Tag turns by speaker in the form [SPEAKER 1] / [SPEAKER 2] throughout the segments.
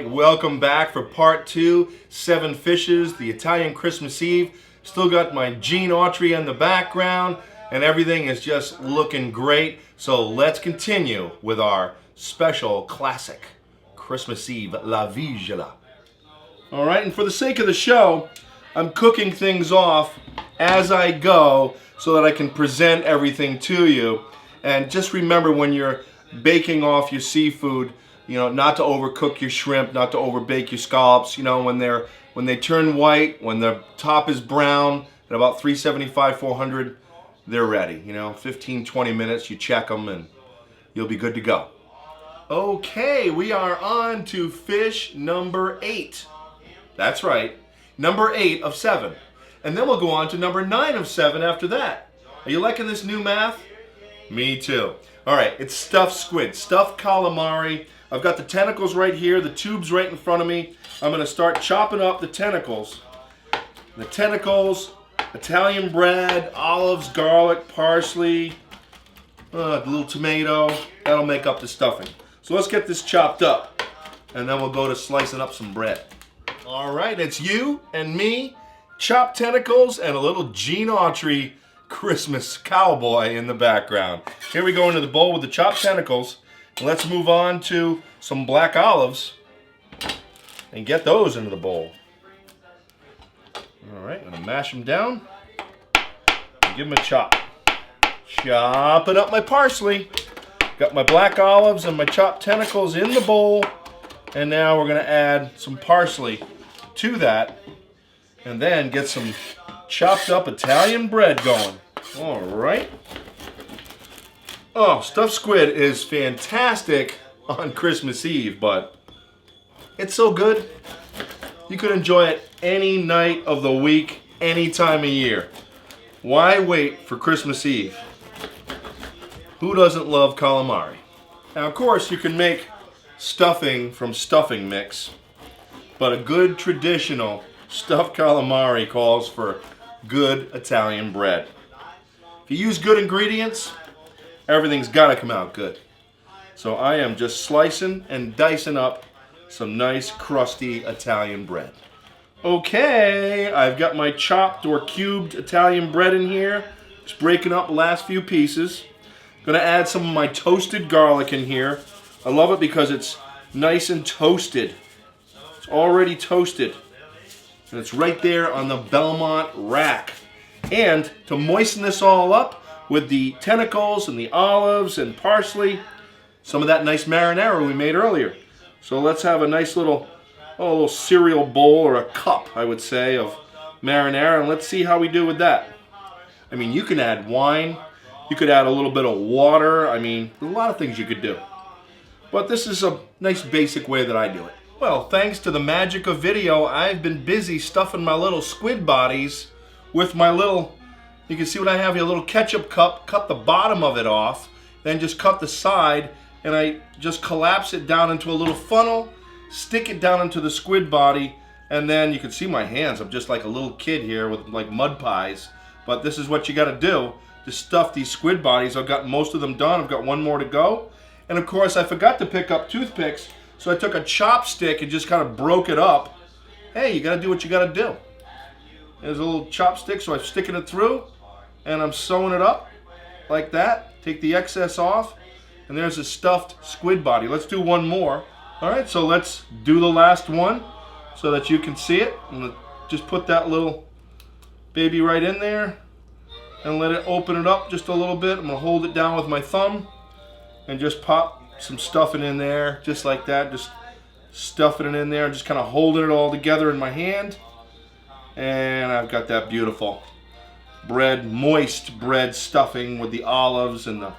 [SPEAKER 1] right, welcome back for part 2, 7 Fishes, the Italian Christmas Eve. Still got my Gene Autry in the background, and everything is just looking great. So let's continue with our special classic Christmas Eve La Vigila. All right, and for the sake of the show, I'm cooking things off as I go so that I can present everything to you. And just remember, when you're baking off your seafood, you know, not to overcook your shrimp, not to overbake your scallops. You know, when they turn white, when the top is brown at about 375, 400, they're ready. You know, 15, 20 minutes, you check them and you'll be good to go. Okay, we are on to fish number 8. That's right, number 8 of 7. And then we'll go on to number 9 of 7 after that. Are you liking this new math? Me too. All right, it's stuffed squid, stuffed calamari. I've got the tentacles right here, the tubes right in front of me. I'm gonna start chopping up the tentacles. The tentacles, Italian bread, olives, garlic, parsley, a little tomato. That'll make up the stuffing. So let's get this chopped up, and then we'll go to slicing up some bread. All right, it's you and me, chopped tentacles, and a little Gene Autry Christmas cowboy in the background. Here we go into the bowl with the chopped tentacles. Let's move on to some black olives and get those into the bowl. All right, I'm gonna mash them down and give them a chop. Chopping up my parsley. Got my black olives and my chopped tentacles in the bowl. And now we're gonna add some parsley to that and then get some chopped up Italian bread going. All right. Oh, stuffed squid is fantastic on Christmas Eve, but it's so good. You could enjoy it any night of the week, any time of year. Why wait for Christmas Eve? Who doesn't love calamari? Now, of course, you can make stuffing from stuffing mix, but a good traditional stuffed calamari calls for good Italian bread. If you use good ingredients, everything's gotta come out good. So I am just slicing and dicing up some nice crusty Italian bread. Okay, I've got my chopped or cubed Italian bread in here. Just breaking up the last few pieces. Gonna add some of my toasted garlic in here. I love it because it's nice and toasted. It's already toasted. And it's right there on the Belmont rack. And to moisten this all up with the tentacles and the olives and parsley, some of that nice marinara we made earlier. So let's have a nice little cereal bowl, or a cup, I would say, of marinara, and let's see how we do with that. I mean, you can add wine, you could add a little bit of water. I mean, there's a lot of things you could do. But this is a nice basic way that I do it. Well, thanks to the magic of video, I've been busy stuffing my little squid bodies with my little, you can see what I have here, a little ketchup cup. Cut the bottom of it off, then just cut the side, and I just collapse it down into a little funnel, stick it down into the squid body, and then you can see my hands. I'm just like a little kid here with like mud pies. But this is what you gotta do to stuff these squid bodies. I've got most of them done. I've got one more to go. And of course, I forgot to pick up toothpicks, so I took a chopstick and just kind of broke it up. Hey, you gotta do what you gotta do. There's a little chopstick, so I'm sticking it through, and I'm sewing it up like that. Take the excess off, and there's a stuffed squid body. Let's do one more. All right, so let's do the last one so that you can see it. And just put that little baby right in there and let it open it up just a little bit. I'm gonna hold it down with my thumb and just pop some stuffing in there, just like that. Just stuffing it in there and just kind of holding it all together in my hand. And I've got that beautiful bread, moist bread stuffing with the olives and the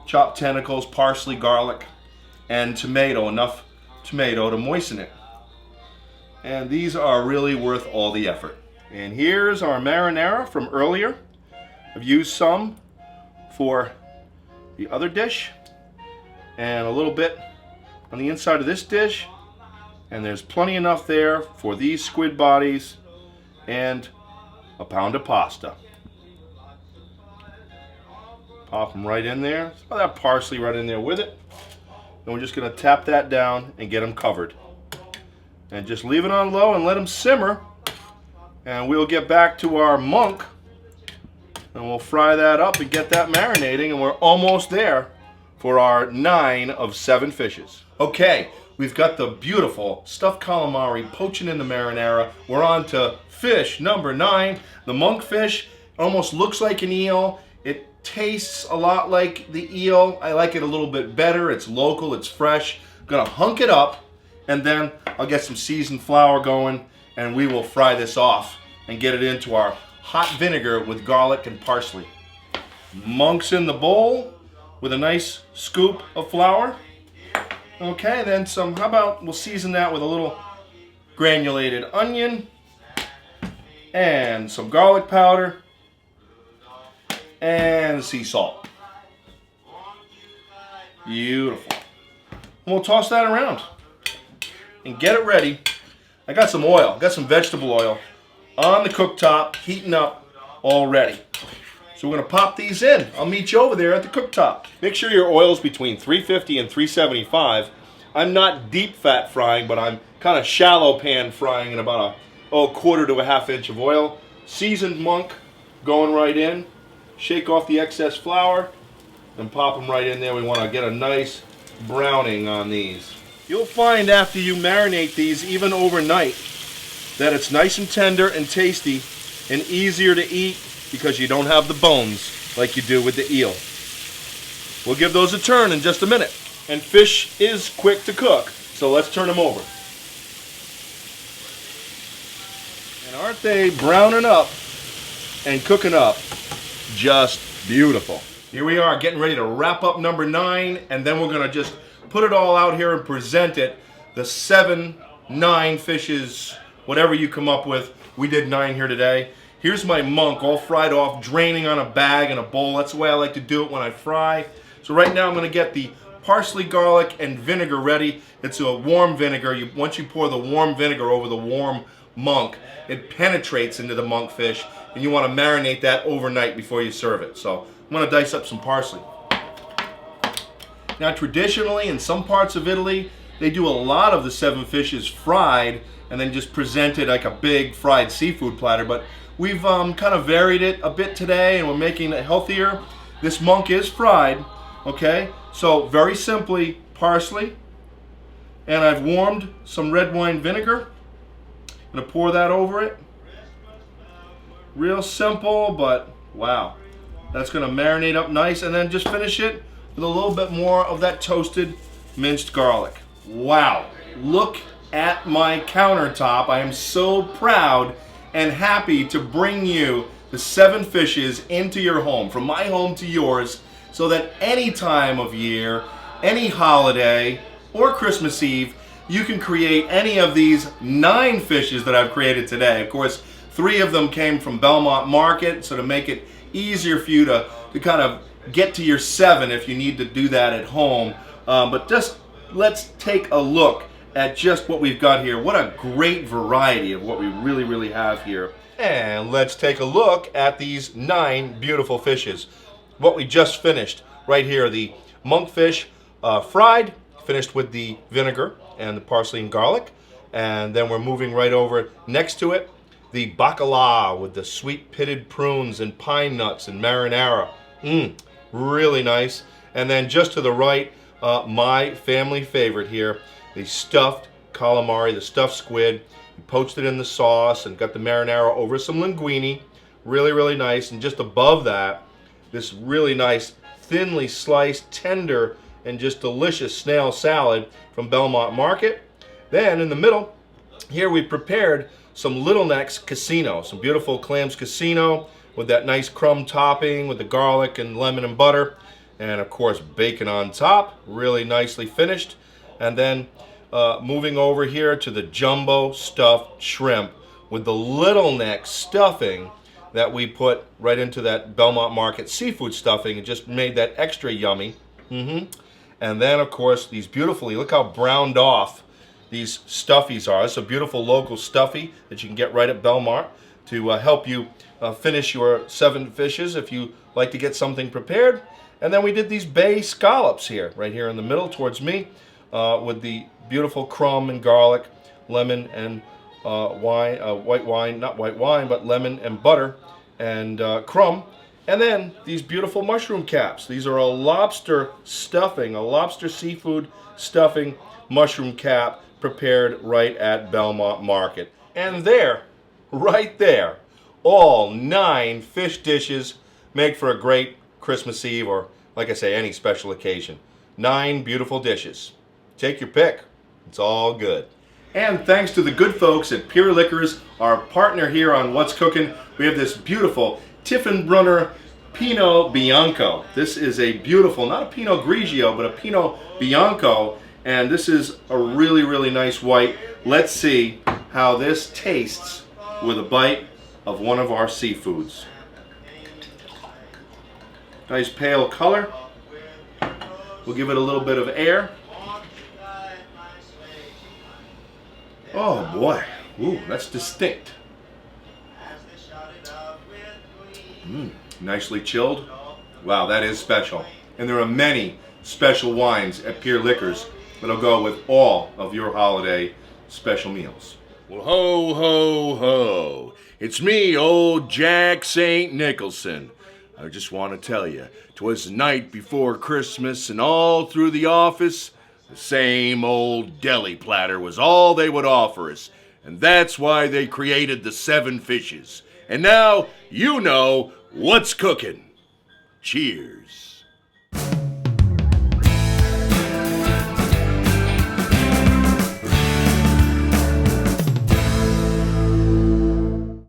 [SPEAKER 1] chopped tentacles, parsley, garlic, and tomato, enough tomato to moisten it. And these are really worth all the effort. And here's our marinara from earlier. I've used some for the other dish and a little bit on the inside of this dish. And there's plenty enough there for these squid bodies and a pound of pasta. Pop them right in there. Throw that parsley right in there with it. And we're just going to tap that down and get them covered. And just leave it on low and let them simmer. And we'll get back to our monk. And we'll fry that up and get that marinating. And we're almost there for our 9 of 7 fishes. Okay, we've got the beautiful stuffed calamari poaching in the marinara. We're on to fish number 9. The monkfish almost looks like an eel. It tastes a lot like the eel. I like it a little bit better. It's local, it's fresh. I'm gonna hunk it up, and then I'll get some seasoned flour going, and we will fry this off and get it into our hot vinegar with garlic and parsley. Monk's in the bowl with a nice scoop of flour. Okay, then some, how about we'll season that with a little granulated onion and some garlic powder and sea salt. Beautiful. And we'll toss that around and get it ready. I got some oil, got some vegetable oil on the cooktop, heating up already. So we're gonna pop these in. I'll meet you over there at the cooktop. Make sure your oil's between 350 and 375. I'm not deep fat frying, but I'm kind of shallow pan frying in about a quarter to a half inch of oil. Seasoned monk going right in. Shake off the excess flour and pop them right in there. We want to get a nice browning on these. You'll find after you marinate these, even overnight, that it's nice and tender and tasty and easier to eat because you don't have the bones like you do with the eel. We'll give those a turn in just a minute. And fish is quick to cook, so let's turn them over. And aren't they browning up and cooking up just beautiful. Here we are getting ready to wrap up number 9, and then we're gonna just put it all out here and present it. The 7, 9 fishes, whatever you come up with. We did 9 here today. Here's my monk all fried off, draining on a bag in a bowl. That's the way I like to do it when I fry. So right now I'm gonna get the parsley, garlic, and vinegar ready. It's a warm vinegar. Once you pour the warm vinegar over the warm monk, it penetrates into the monkfish, and you want to marinate that overnight before you serve it. So I'm going to dice up some parsley. Now traditionally in some parts of Italy, they do a lot of the 7 fishes fried and then just present it like a big fried seafood platter, but we've kind of varied it a bit today and we're making it healthier. This monk is fried, okay? So very simply, parsley, and I've warmed some red wine vinegar. I'm gonna pour that over it. Real simple, but wow. That's gonna marinate up nice, and then just finish it with a little bit more of that toasted minced garlic. Wow, look at my countertop. I am so proud and happy to bring you the 7 fishes into your home, from my home to yours, so that any time of year, any holiday, or Christmas Eve, you can create any of these 9 fishes that I've created today. Of course, 3 of them came from Belmont Market, so to make it easier for you to kind of get to your 7 if you need to do that at home. But just let's take a look at just what we've got here. What a great variety of what we really have here. And let's take a look at these 9 beautiful fishes. What we just finished right here, the monkfish fried, finished with the vinegar and the parsley and garlic. And then we're moving right over next to it, the bacala with the sweet pitted prunes and pine nuts and marinara. Really nice. And then just to the right, my family favorite here, the stuffed calamari, the stuffed squid. We poached it in the sauce and got the marinara over some linguine. Really nice. And just above that, this really nice, thinly sliced, tender, and just delicious snail salad from Belmont Market. Then in the middle, here we prepared some Little Necks Casino, some beautiful clams Casino with that nice crumb topping with the garlic and lemon and butter. And of course, bacon on top, really nicely finished. And then moving over here to the jumbo stuffed shrimp with the Little Neck stuffing that we put right into that Belmont Market seafood stuffing. It just made that extra yummy. And then, of course, these beautifully, look how browned off these stuffies are. It's a beautiful local stuffy that you can get right at Belmont to help you finish your 7 fishes if you like to get something prepared. And then we did these bay scallops here, right here in the middle towards me, with the beautiful crumb and garlic lemon and wine, white wine, not white wine, but lemon and butter and crumb. And then these beautiful mushroom caps. These are a lobster stuffing, a lobster seafood stuffing mushroom cap prepared right at Belmont Market. And there, right there, all 9 fish dishes make for a great Christmas Eve, or like I say, any special occasion. 9 beautiful dishes. Take your pick. It's all good. And thanks to the good folks at Pier Liquors, our partner here on What's Cooking, we have this beautiful Tiefenbrunner Pinot Bianco. This is a beautiful, not a Pinot Grigio, but a Pinot Bianco. And this is a really, really nice white. Let's see how this tastes with a bite of one of our seafoods. Nice pale color. We'll give it a little bit of air. Oh boy, ooh, that's distinct. Nicely chilled. Wow, that is special. And there are many special wines at Pier Liquors that'll go with all of your holiday special meals. Well, ho, ho, ho. It's me, old Jack St. Nicholson. I just want to tell you, 'twas the night before Christmas, and all through the office, the same old deli platter was all they would offer us. And that's why they created the 7 fishes. And now you know what's cooking. Cheers.